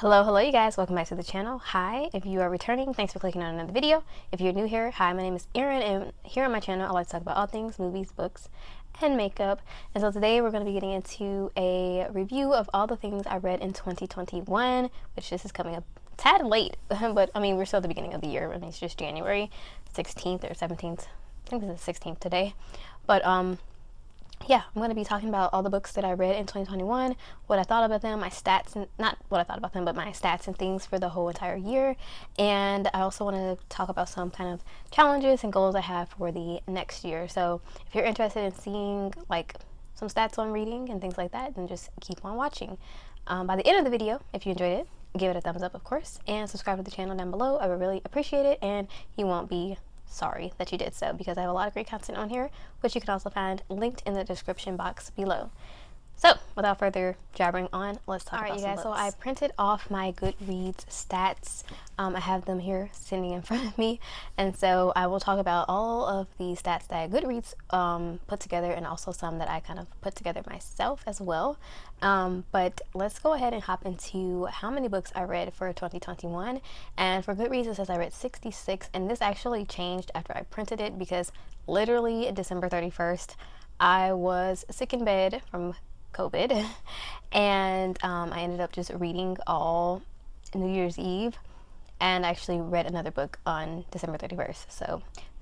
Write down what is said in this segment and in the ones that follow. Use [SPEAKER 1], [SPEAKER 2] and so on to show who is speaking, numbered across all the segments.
[SPEAKER 1] Hello you guys, welcome back to the channel. Hi, if you are returning, thanks for clicking on another video. If you're new here, hi, my name is Erin, and here on my channel I like to talk about all things movies, books, and makeup. And so today we're going to be getting into a review of all the things I read in 2021, which this is coming up a tad late, but I mean we're still at the beginning of the year. I mean it's just January 16th or 17th. I think it's the 16th today. But yeah, I'm going to be talking about all the books that I read in 2021, what I thought about them, my stats, and not what I thought about them, but my stats and things for the whole entire year. And I also want to talk about some kind of challenges and goals I have for the next year. So if you're interested in seeing like some stats on reading and things like that, then just keep on watching. By the end of the video, if you enjoyed it, give it a thumbs up, of course, and subscribe to the channel down below. I would really appreciate it, and you won't be sorry that you did so, because I have a lot of great content on here, which you can also find linked in the description box below. So without further jabbering on, let's talk about some books. Alright you guys, so I printed off my Goodreads stats. I have them here sitting in front of me, and so I will talk about all of the stats that Goodreads put together, and also some that I kind of put together myself as well. But let's go ahead and hop into how many books I read for 2021. And for Goodreads it says I read 66, and this actually changed after I printed it, because literally December 31st I was sick in bed from COVID, and I ended up just reading all New Year's Eve, and I actually read another book on December 31st. So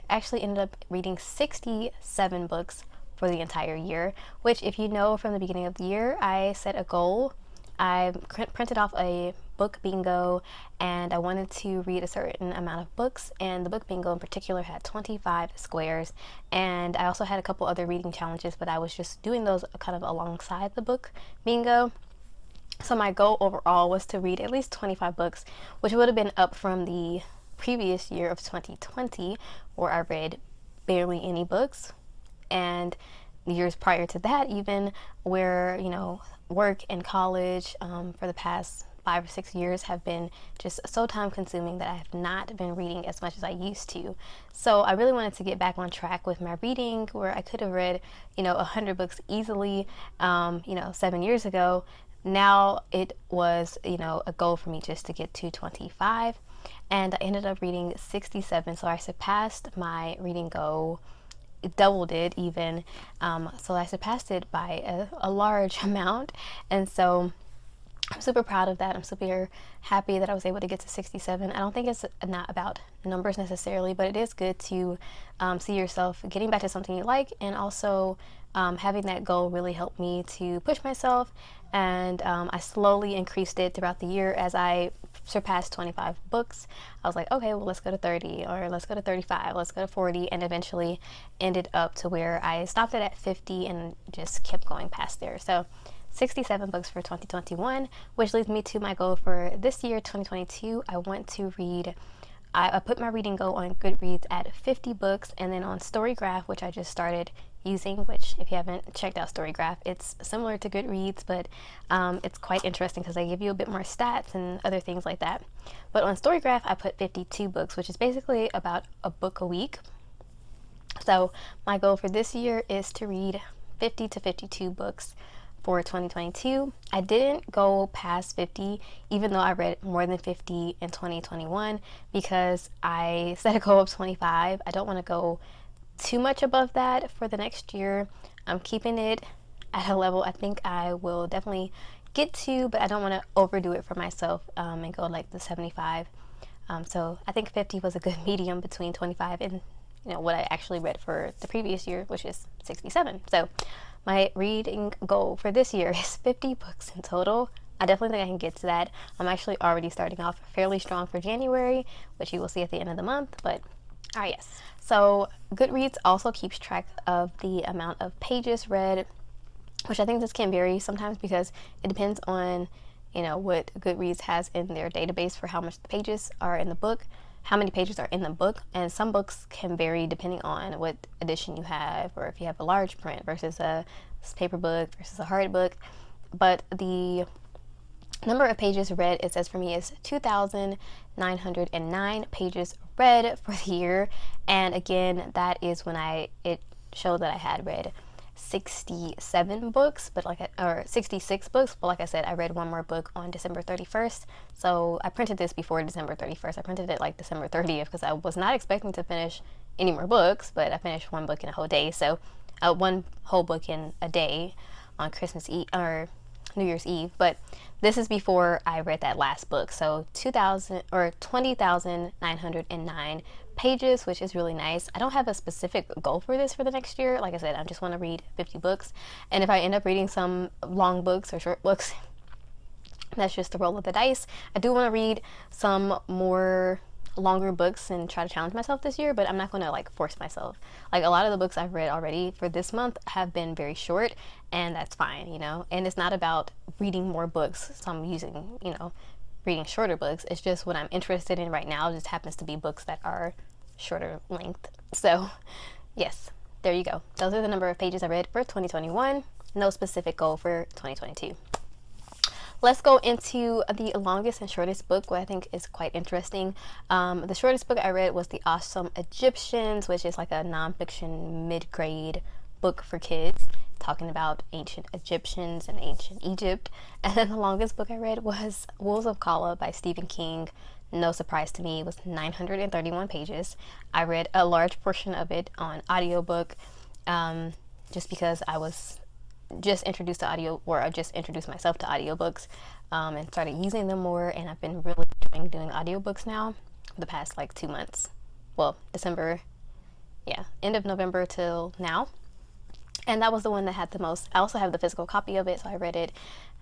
[SPEAKER 1] I actually ended up reading 67 books for the entire year, which, if you know, from the beginning of the year I set a goal. I printed off a book bingo, and I wanted to read a certain amount of books, and the book bingo in particular had 25 squares. And I also had a couple other reading challenges, but I was just doing those kind of alongside the book bingo. So my goal overall was to read at least 25 books, which would have been up from the previous year of 2020, where I read barely any books, and years prior to that even, where, you know, work and college for the past 5 or 6 years have been just so time consuming that I have not been reading as much as I used to. So I really wanted to get back on track with my reading, where I could have read, you know, 100 books easily, you know, 7 years ago. Now it was, you know, a goal for me just to get to 25, and I ended up reading 67. So I surpassed my reading goal, doubled it even. So I surpassed it by a large amount, and so I'm super proud of that. I'm super happy that I was able to get to 67. I don't think it's not about numbers necessarily, but it is good to see yourself getting back to something you like, and also having that goal really helped me to push myself. And I slowly increased it throughout the year. As I surpassed 25 books, I was like, okay, well, let's go to 30, or let's go to 35, let's go to 40, and eventually ended up to where I stopped it at 50 and just kept going past there. So 67 books for 2021, which leads me to my goal for this year, 2022. I want to read, I put my reading goal on Goodreads at 50 books, and then on Storygraph, which I just started using, which, if you haven't checked out Storygraph, it's similar to Goodreads, but it's quite interesting because they give you a bit more stats and other things like that. But on Storygraph I put 52 books, which is basically about a book a week. So my goal for this year is to read 50 to 52 books for 2022. I didn't go past 50, even though I read more than 50 in 2021, because I set a goal of 25. I don't want to go too much above that for the next year. I'm keeping it at a level I think I will definitely get to, but I don't want to overdo it for myself and go like the 75. So I think 50 was a good medium between 25 and, you know, what I actually read for the previous year, which is 67. So my reading goal for this year is 50 books in total. I definitely think I can get to that. I'm actually already starting off fairly strong for January, which you will see at the end of the month. But alright, yes. So Goodreads also keeps track of the amount of pages read, which I think this can vary sometimes because it depends on, you know, what Goodreads has in their database for how much the pages are in the book, how many pages are in the book. And some books can vary depending on what edition you have, or if you have a large print versus a paper book versus a hard book. But the number of pages read, it says for me, is 2,909 pages read for the year. And again, that is when it showed that I had read 67 books, or 66 books, but like I said, I read one more book on December 31st. So I printed this before December 31st. I printed it like December 30th because I was not expecting to finish any more books, but I finished one book in a whole day. So one whole book in a day on Christmas Eve or New Year's Eve. But this is before I read that last book. So 20,909 pages, which is really nice. I don't have a specific goal for this for the next year. Like I said, I just want to read 50 books. And if I end up reading some long books or short books, that's just the roll of the dice. I do want to read some more longer books and try to challenge myself this year, but I'm not going to like force myself. Like a lot of the books I've read already for this month have been very short, and that's fine, you know. And it's not about reading more books, so I'm using, you know, reading shorter books. It's just what I'm interested in right now just happens to be books that are shorter length. So yes, there you go. Those are the number of pages I read for 2021. No specific goal for 2022. Let's go into the longest and shortest book, what I think is quite interesting. The shortest book I read was The Awesome Egyptians, which is like a nonfiction mid-grade book for kids talking about ancient Egyptians and ancient Egypt. And then the longest book I read was Wolves of Kala by Stephen King. No surprise to me, it was 931 pages. I read a large portion of it on audiobook just because I was just introduced to I just introduced myself to audiobooks and started using them more, and I've been really enjoying doing audiobooks now for the past like 2 months. Well, December, yeah, end of November till now. And that was the one that had the most. I also have the physical copy of it, so I read it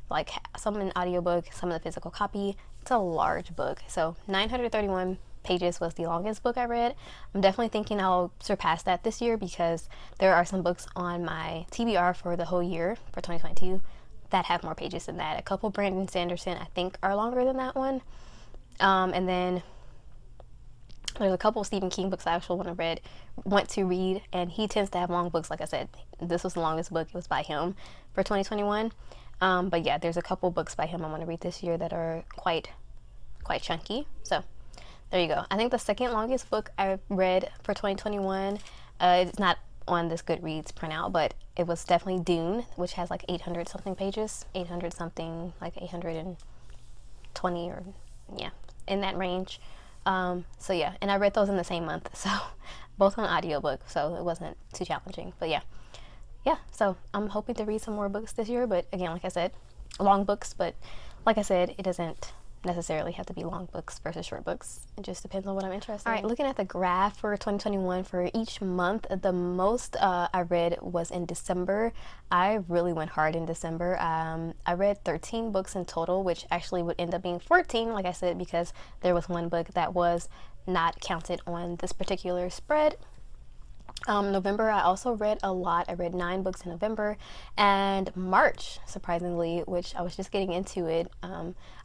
[SPEAKER 1] like some in audiobook, some of the physical copy. It's a large book. So 931 pages was the longest book I read. I'm definitely thinking I'll surpass that this year because there are some books on my TBR for the whole year for 2022 that have more pages than that. A couple Brandon Sanderson I think are longer than that one. And then there's a couple Stephen King books I actually want to read, and he tends to have long books. Like I said, this was the longest book. It was by him for 2021. But yeah, there's a couple books by him I want to read this year that are quite chunky. So there you go. I think the second longest book I read for 2021, it's not on this Goodreads printout, but it was definitely Dune, which has like 800 something pages, 800 something, like 820 or yeah, in that range. So yeah, and I read those in the same month, so both on audiobook, so it wasn't too challenging. But yeah, so I'm hoping to read some more books this year, but again, like I said, long books, but like I said, it doesn't necessarily have to be long books versus short books. It just depends on what I'm interested in. All right, looking at the graph for 2021 for each month, the most I read was in December. I really went hard in December. I read 13 books in total, which actually would end up being 14, like I said, because there was one book that was not counted on this particular spread. November, I also read a lot. I read 9 books in November, and March, surprisingly, which I was just getting into it,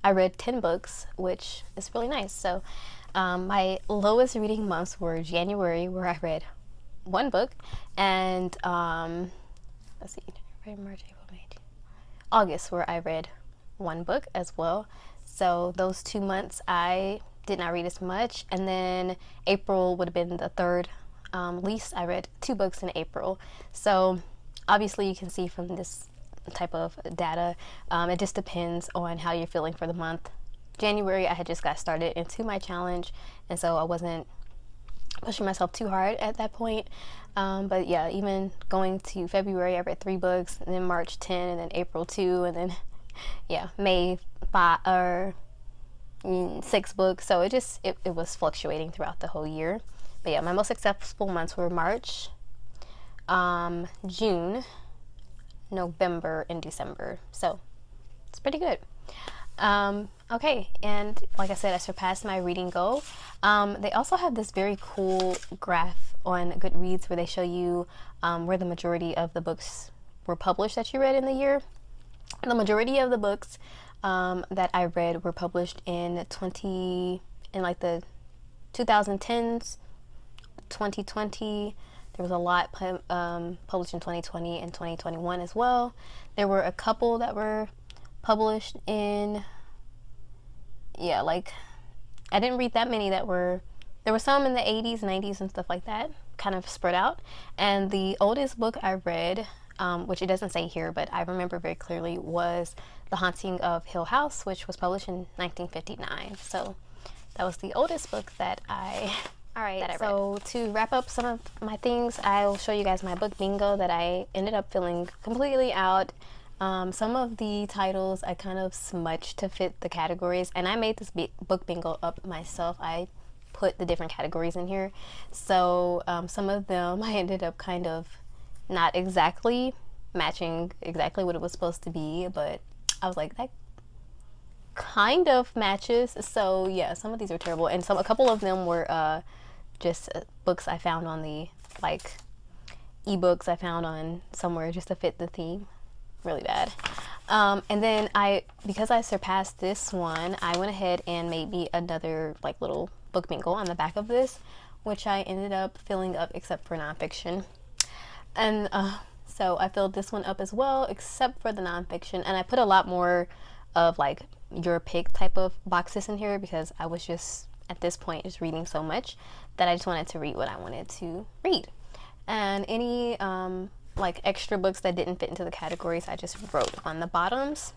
[SPEAKER 1] I read 10 books, which is really nice. So my lowest reading months were January, where I read 1 book, and let's see, March, April, May, June, August, where I read 1 book as well. So those 2 months I did not read as much, and then April would have been the third least. I read 2 books in April. So obviously you can see from this type of data, it just depends on how you're feeling for the month. January, I had just got started into my challenge, and so I wasn't pushing myself too hard at that point. But yeah, even going to February, I read 3 books, and then March 10, and then April 2, and then yeah, May 5 or 6 books. So it was fluctuating throughout the whole year. But yeah, my most successful months were March, June, November, and December. So it's pretty good. Okay, and like I said, I surpassed my reading goal. They also have this very cool graph on Goodreads where they show you where the majority of the books were published that you read in the year. The majority of the books that I read were published in like the 2010s, 2020. There was a lot published in 2020 and 2021 as well. There were a couple that were published in, yeah, like I didn't read that many that were, there were some in the 80s, 90s and stuff like that, kind of spread out. And the oldest book I read which it doesn't say here, but I remember very clearly, was The Haunting of Hill House, which was published in 1959. So that was the oldest book that I read. So to wrap up some of my things, I'll show you guys my book bingo that I ended up filling completely out. Some of the titles I kind of smudged to fit the categories, and I made this book bingo up myself. I put the different categories in here. So some of them I ended up kind of not exactly matching exactly what it was supposed to be, but I was like, that kind of matches. So yeah, some of these are terrible, and a couple of them were just books I found on the ebooks I found on somewhere just to fit the theme. Really bad. And then because I surpassed this one, I went ahead and made me another little book bingo on the back of this, which I ended up filling up except for nonfiction. And so I filled this one up as well, except for the nonfiction, and I put a lot more of your pick type of boxes in here because I was just at this point just reading so much that I just wanted to read what I wanted to read. And any extra books that didn't fit into the categories, I just wrote on the bottoms.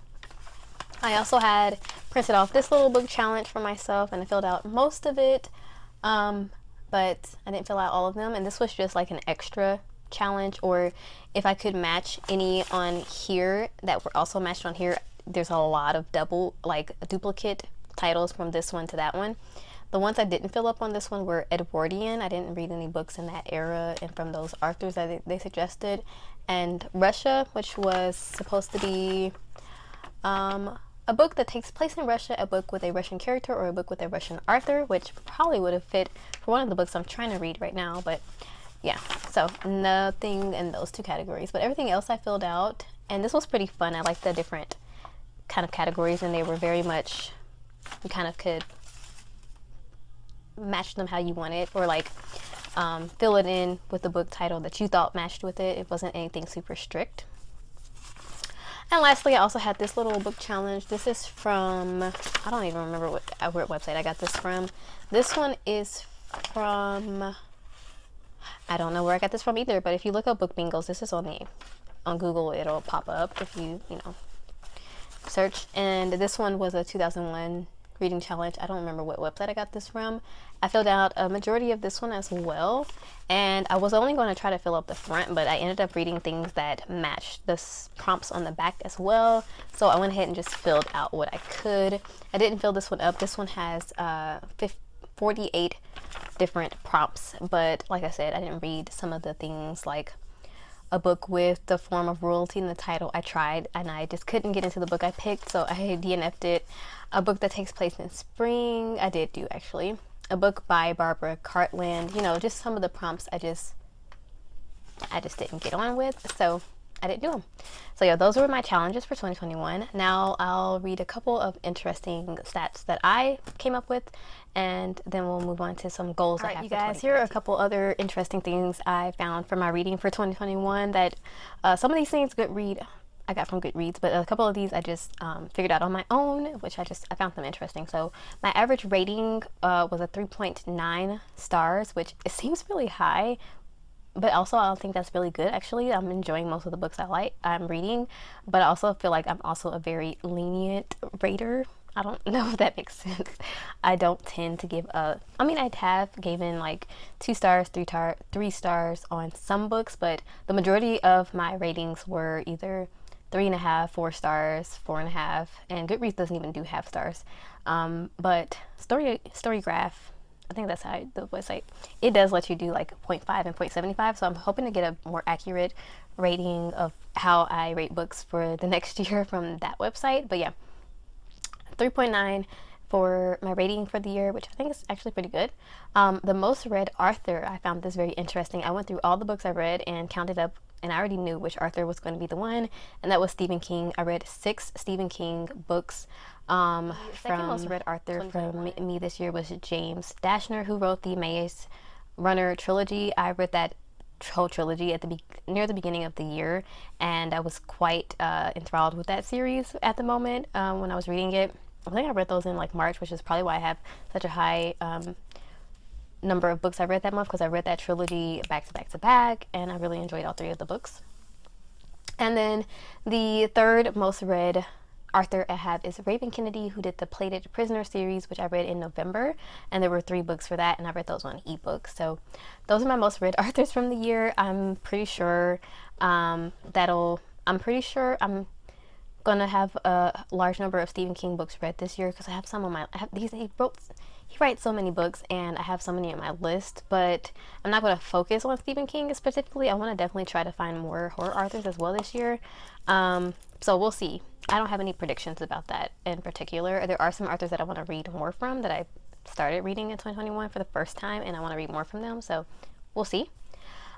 [SPEAKER 1] I also had printed off this little book challenge for myself, and I filled out most of it, but I didn't fill out all of them, and this was just an extra challenge, or if I could match any on here that were also matched on here. There's a lot of duplicate titles from this one to that one. The ones I didn't fill up on this one were Edwardian. I didn't read any books in that era and from those authors that they suggested. And Russia, which was supposed to be a book that takes place in Russia, a book with a Russian character, or a book with a Russian author, which probably would have fit for one of the books I'm trying to read right now. But yeah, so nothing in those two categories. But everything else I filled out. And this was pretty fun. I liked the different kind of categories, and they were very much, you kind of could match them how you want it, or fill it in with the book title that you thought matched with it. It wasn't anything super strict. And lastly, I also had this little book challenge. This is from, I don't even remember what website I got this from. This one is from, I don't know where I got this from either, but if you look up book bingos, this is on Google, it'll pop up if you search. And this one was a 2001 reading challenge. I don't remember what website I got this from. I filled out a majority of this one as well, and I was only going to try to fill up the front, but I ended up reading things that matched the prompts on the back as well, so I went ahead and just filled out what I could. I didn't fill this one up. This one has 48 different prompts, but like I said, I didn't read some of the things, like a book with the form of royalty in the title. I tried, and I just couldn't get into the book I picked, so I DNF'd it. A book that takes place in spring, I did do actually. A book by Barbara Cartland. Just some of the prompts I just didn't get on with, so I didn't do them. So yeah, those were my challenges for 2021. Now I'll read a couple of interesting stats that I came up with, and then we'll move on to some goals I have. You guys, here are a couple other interesting things I found for my reading for 2021 that some of these things I got from Goodreads, but a couple of these I just figured out on my own, which I found them interesting. So my average rating was a 3.9 stars, which it seems really high, but also I don't think that's really good. Actually, I'm enjoying most of the books I'm reading, but I also feel like I'm also a very lenient rater. I don't know if that makes sense. I don't tend to give I have given 2 stars, 3 stars on some books, but the majority of my ratings were either 3.5, 4 stars, 4.5, and Goodreads doesn't even do half stars. But Storygraph, I think that's how the website, it does let you do 0.5 and 0.75, so I'm hoping to get a more accurate rating of how I rate books for the next year from that website. But yeah, 3.9 for my rating for the year, which I think is actually pretty good. The most read author, I found this very interesting. I went through all the books I read and counted up, and I already knew which author was going to be the one, and that was Stephen King. I read 6 Stephen King books. The second most read author from me this year was James Dashner, who wrote the Maze Runner trilogy. I read that whole trilogy at near the beginning of the year, and I was quite enthralled with that series at the moment when I was reading it. I think I read those in March, which is probably why I have such a high number of books I read that month, because I read that trilogy back to back to back, and I really enjoyed all 3 of the books. And then the third most read author I have is Raven Kennedy, who did the Plated Prisoner series, which I read in November, and there were 3 books for that, and I read those on ebook. So those are my most read authors from the year. I'm pretty sure I'm gonna have a large number of Stephen King books read this year, because I have some on my, he writes so many books, and I have so many on my list, but I'm not going to focus on Stephen King specifically. I want to definitely try to find more horror authors as well this year. So we'll see. I don't have any predictions about that in particular. There are some authors that I want to read more from that I started reading in 2021 for the first time, and I want to read more from them, so we'll see.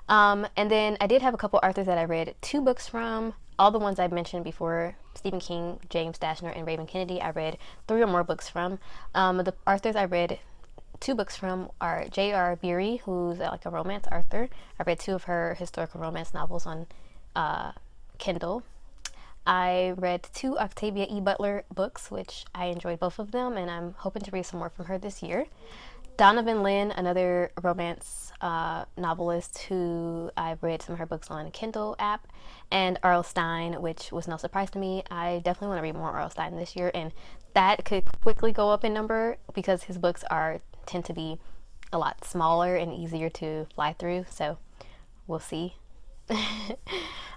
[SPEAKER 1] And then I did have a couple authors that I read 2 books from. All the ones I mentioned before, Stephen King, James Dashner, and Raven Kennedy, I read 3 or more books from. The authors I read 2 books from are J.R. Beery, who's like a romance author. I read 2 of her historical romance novels on Kindle. I read 2 Octavia E. Butler books, which I enjoyed both of them, and I'm hoping to read some more from her this year. Donovan Lynn, another romance novelist who I've read some of her books on Kindle app, and R.L. Stine, which was no surprise to me. I definitely want to read more R.L. Stine this year, and that could quickly go up in number because his books tend to be a lot smaller and easier to fly through, so we'll see.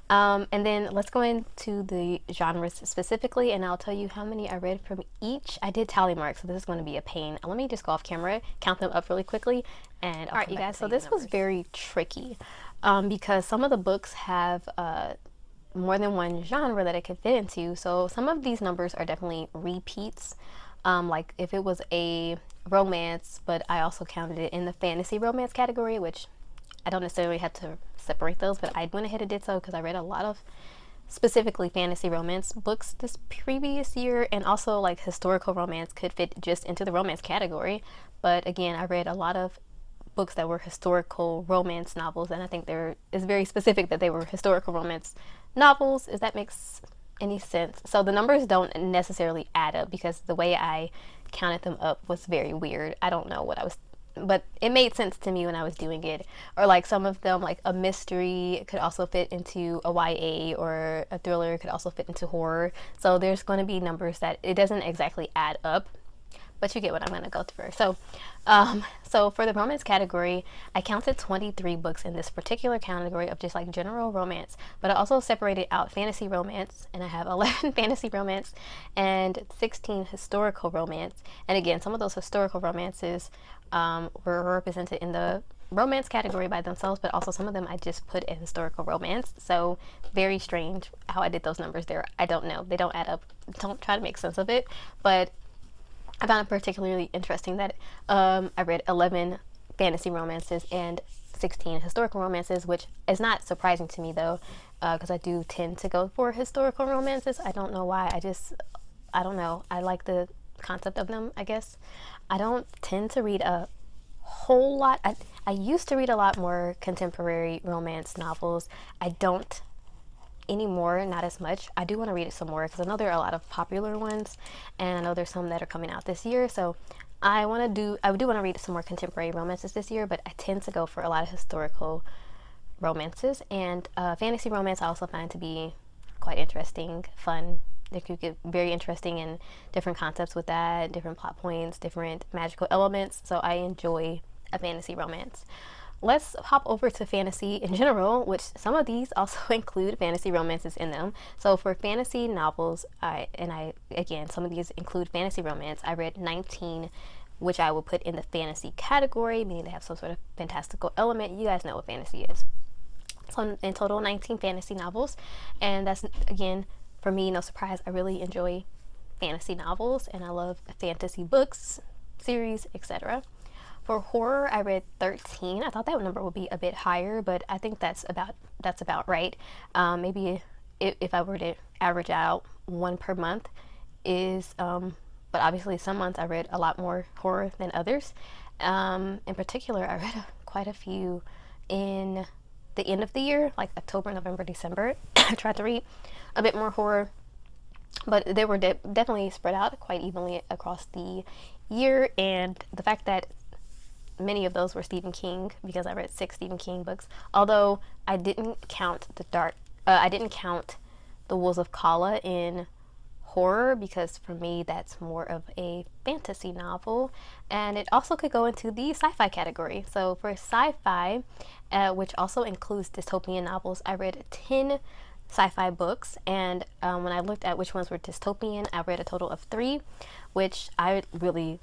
[SPEAKER 1] And then let's go into the genres specifically, and I'll tell you how many I read from each. I did tally mark, so this is going to be a pain. Let me just go off camera, count them up really quickly, and all right, you guys. So this was very tricky because some of the books have more than one genre that it could fit into. So some of these numbers are definitely repeats. Like if it was a romance, but I also counted it in the fantasy romance category, which I don't necessarily have to separate those, but I went ahead and did so because I read a lot of specifically fantasy romance books this previous year, and also like historical romance could fit just into the romance category. But again, I read a lot of books that were historical romance novels, and I think it's very specific that they were historical romance novels, if that makes any sense. So the numbers don't necessarily add up because the way I counted them up was very weird. I don't know what I was, but it made sense to me when I was doing it. Or like some of them, like a mystery could also fit into a YA, or a thriller could also fit into horror. So there's going to be numbers that it doesn't exactly add up, but you get what I'm going to go through. So for the romance category, I counted 23 books in this particular category of just like general romance, but I also separated out fantasy romance, and I have 11 fantasy romance and 16 historical romance. And again, some of those historical romances were represented in the romance category by themselves, but also some of them I just put in historical romance. So very strange how I did those numbers there. I don't know. They don't add up. Don't try to make sense of it. But I found it particularly interesting that I read 11 fantasy romances and 16 historical romances, which is not surprising to me though, because I do tend to go for historical romances. I don't know why. I don't know. I like the concept of them, I guess. I don't tend to read a whole lot. I used to read a lot more contemporary romance novels. I don't anymore, not as much. I do want to read it some more because I know there are a lot of popular ones, and I know there's some that are coming out this year. So I do want to read some more contemporary romances this year, but I tend to go for a lot of historical romances. And fantasy romance I also find to be quite interesting, fun. They could get very interesting in different concepts with that, different plot points, different magical elements. So I enjoy a fantasy romance. Let's hop over to fantasy in general, which some of these also include fantasy romances in them. So for fantasy novels, again, some of these include fantasy romance. I read 19, which I will put in the fantasy category, meaning they have some sort of fantastical element. You guys know what fantasy is. So in total, 19 fantasy novels. And that's, again, for me, no surprise, I really enjoy fantasy novels, and I love fantasy books, series, etc. For horror, I read 13. I thought that number would be a bit higher, but I think that's about right. Maybe if I were to average out 1 per month but obviously some months I read a lot more horror than others. In particular, I read quite a few in the end of the year, like October, November, December. I tried to read a bit more horror, but they were definitely spread out quite evenly across the year. And the fact that many of those were Stephen King, because I read 6 Stephen King books, although I didn't count the dark I didn't count The Wolves of Kala in horror because for me that's more of a fantasy novel, and it also could go into the sci-fi category. So for sci-fi, which also includes dystopian novels, I read 10 sci-fi books, and when I looked at which ones were dystopian, I read a total of 3, which I really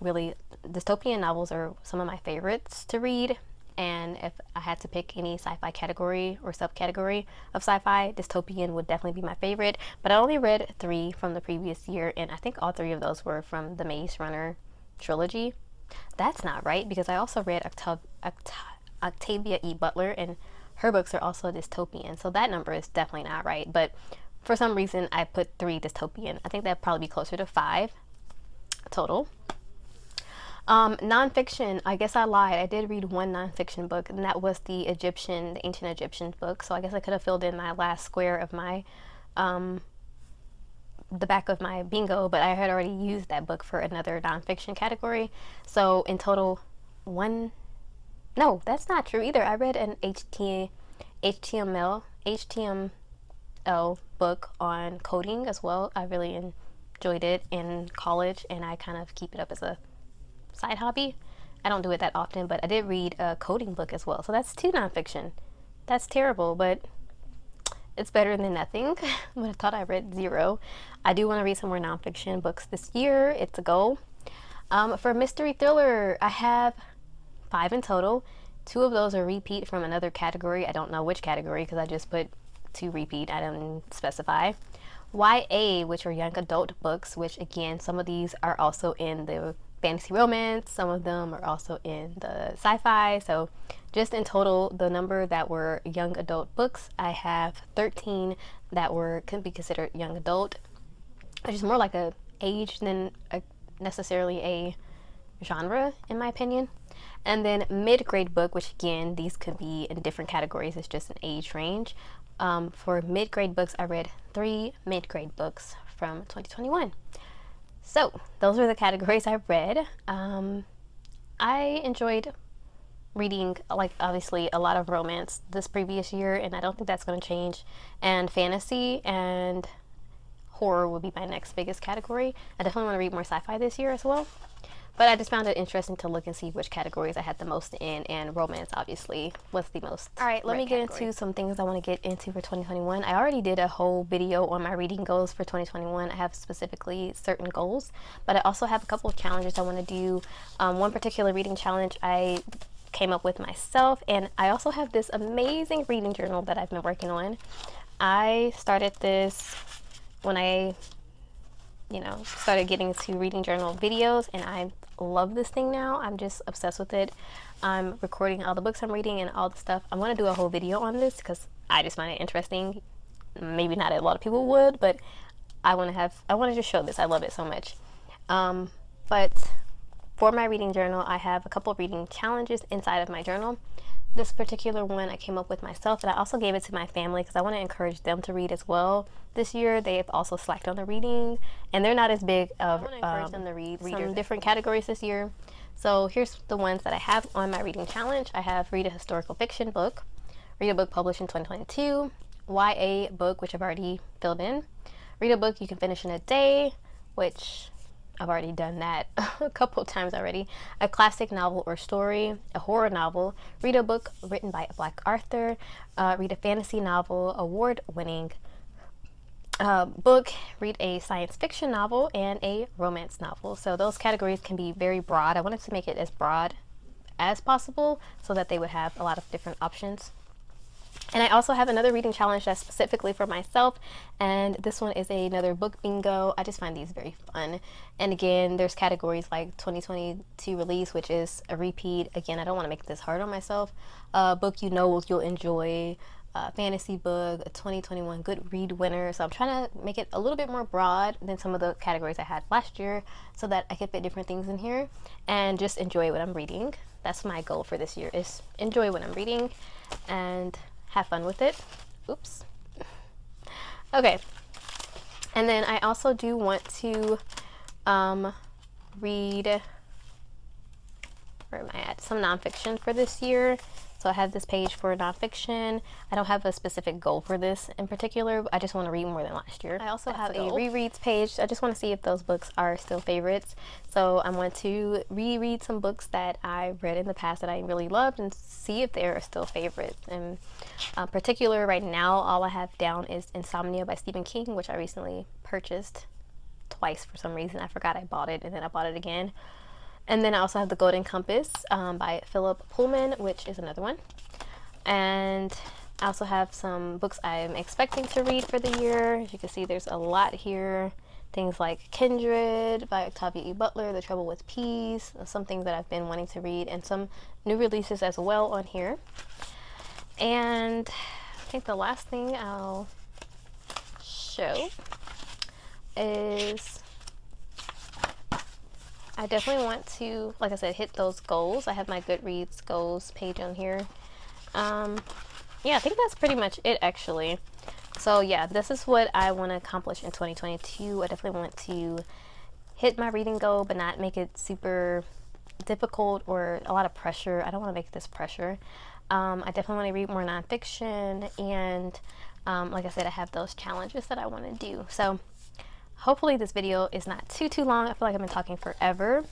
[SPEAKER 1] dystopian novels are some of my favorites to read. And if I had to pick any sci-fi category or subcategory of sci-fi, dystopian would definitely be my favorite. But I only read 3 from the previous year, and I think all 3 of those were from the Maze Runner trilogy. That's not right, because I also read Octavia E. Butler, and her books are also dystopian. So that number is definitely not right. But for some reason, I put 3 dystopian. I think that'd probably be closer to 5 total. Nonfiction, I guess I lied. I did read 1 nonfiction book, and that was the ancient Egyptian book. So I guess I could have filled in my last square of my, the back of my bingo, but I had already used that book for another nonfiction category. So in total, no, that's not true either. I read an HTML book on coding as well. I really enjoyed it in college, and I kind of keep it up as a side hobby. I don't do it that often, but I did read a coding book as well. So that's 2 nonfiction. That's terrible, but it's better than nothing. But I thought I read 0. I do want to read some more nonfiction books this year. It's a goal. For mystery thriller, I have 5 in total. 2 of those are repeat from another category. I don't know which category because I just put 2 repeat. I didn't specify. YA, which are young adult books, which again, some of these are also in the fantasy romance, some of them are also in the sci-fi. So just in total, the number that were young adult books, I have 13 that could be considered young adult, which is more like a age than necessarily a genre, in my opinion. And then mid-grade book, which again, these could be in different categories, it's just an age range. For mid-grade books, I read 3 mid-grade books from 2021. So those are the categories I read. I enjoyed reading, like, obviously a lot of romance this previous year, and I don't think that's going to change. And fantasy and horror will be my next biggest category. I definitely want to read more sci-fi this year as well. But I just found it interesting to look and see which categories I had the most in, and romance obviously was the most. All right, let me get into some things I want to get into for 2021. I already did a whole video on my reading goals for 2021. I have specifically certain goals, but I also have a couple of challenges I want to do. One particular reading challenge I came up with myself, and I also have this amazing reading journal that I've been working on. I started this when I started getting into reading journal videos, and I love this thing now. I'm just obsessed with it. I'm recording all the books I'm reading and all the stuff. I'm going to do a whole video on this because I just find it interesting. Maybe not a lot of people would, but I want to just show this. I love it so much. But for my reading journal, I have a couple of reading challenges inside of my journal. This particular one I came up with myself, and I also gave it to my family because I want to encourage them to read as well. This year, they've also slacked on the reading, and they're not as big of encourage them to read some different categories this year. So here's the ones that I have on my reading challenge. I have read a historical fiction book, read a book published in 2022, YA book, which I've already filled in, read a book you can finish in a day, which I've already done that a couple of times already. A classic novel or story, a horror novel, read a book written by a Black author, read a fantasy novel, award-winning book, read a science fiction novel, and a romance novel. So those categories can be very broad. I wanted to make it as broad as possible so that they would have a lot of different options. And I also have another reading challenge that's specifically for myself, and this one is another book bingo. I just find these very fun. And again, there's categories like 2022 release, which is a repeat. Again, I don't want to make this hard on myself. Book you'll enjoy, fantasy book, a 2021 good read winner. So I'm trying to make it a little bit more broad than some of the categories I had last year so that I could fit different things in here and just enjoy what I'm reading. That's my goal for this year, is enjoy what I'm reading and have fun with it. Oops. Okay. And then I also do want to read, where am I at? Some nonfiction for this year. So I have this page for nonfiction. I don't have a specific goal for this in particular, but I just want to read more than last year. I also have a rereads page. I just want to see if those books are still favorites. So I want to reread some books that I read in the past that I really loved and see if they are still favorites. And particular right now, all I have down is Insomnia by Stephen King, which I recently purchased twice for some reason. I forgot I bought it and then I bought it again. And then I also have The Golden Compass by Philip Pullman, which is another one. And I also have some books I'm expecting to read for the year. As you can see, there's a lot here. Things like Kindred by Octavia E. Butler, The Trouble with Peas, some things that I've been wanting to read, and some new releases as well on here. And I think the last thing I'll show is I definitely want to, like I said, hit those goals. I have my Goodreads goals page on here. Yeah, I think that's pretty much it actually. So yeah, this is what I want to accomplish in 2022. I definitely want to hit my reading goal, but not make it super difficult or a lot of pressure. I don't want to make this pressure. I definitely want to read more nonfiction, and like I said, I have those challenges that I want to do. So hopefully this video is not too long. I feel like I've been talking forever.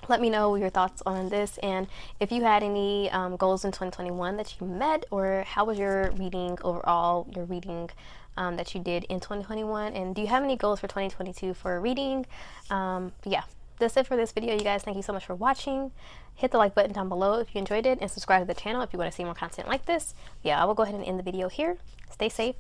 [SPEAKER 1] Let me know your thoughts on this, and if you had any goals in 2021 that you met, or how was your reading overall, your reading that you did in 2021, and do you have any goals for 2022 for reading? Yeah, that's it for this video, you guys. Thank you so much for watching. Hit the like button down below if you enjoyed it, and subscribe to the channel if you want to see more content like this. Yeah, I will go ahead and end the video here. Stay safe.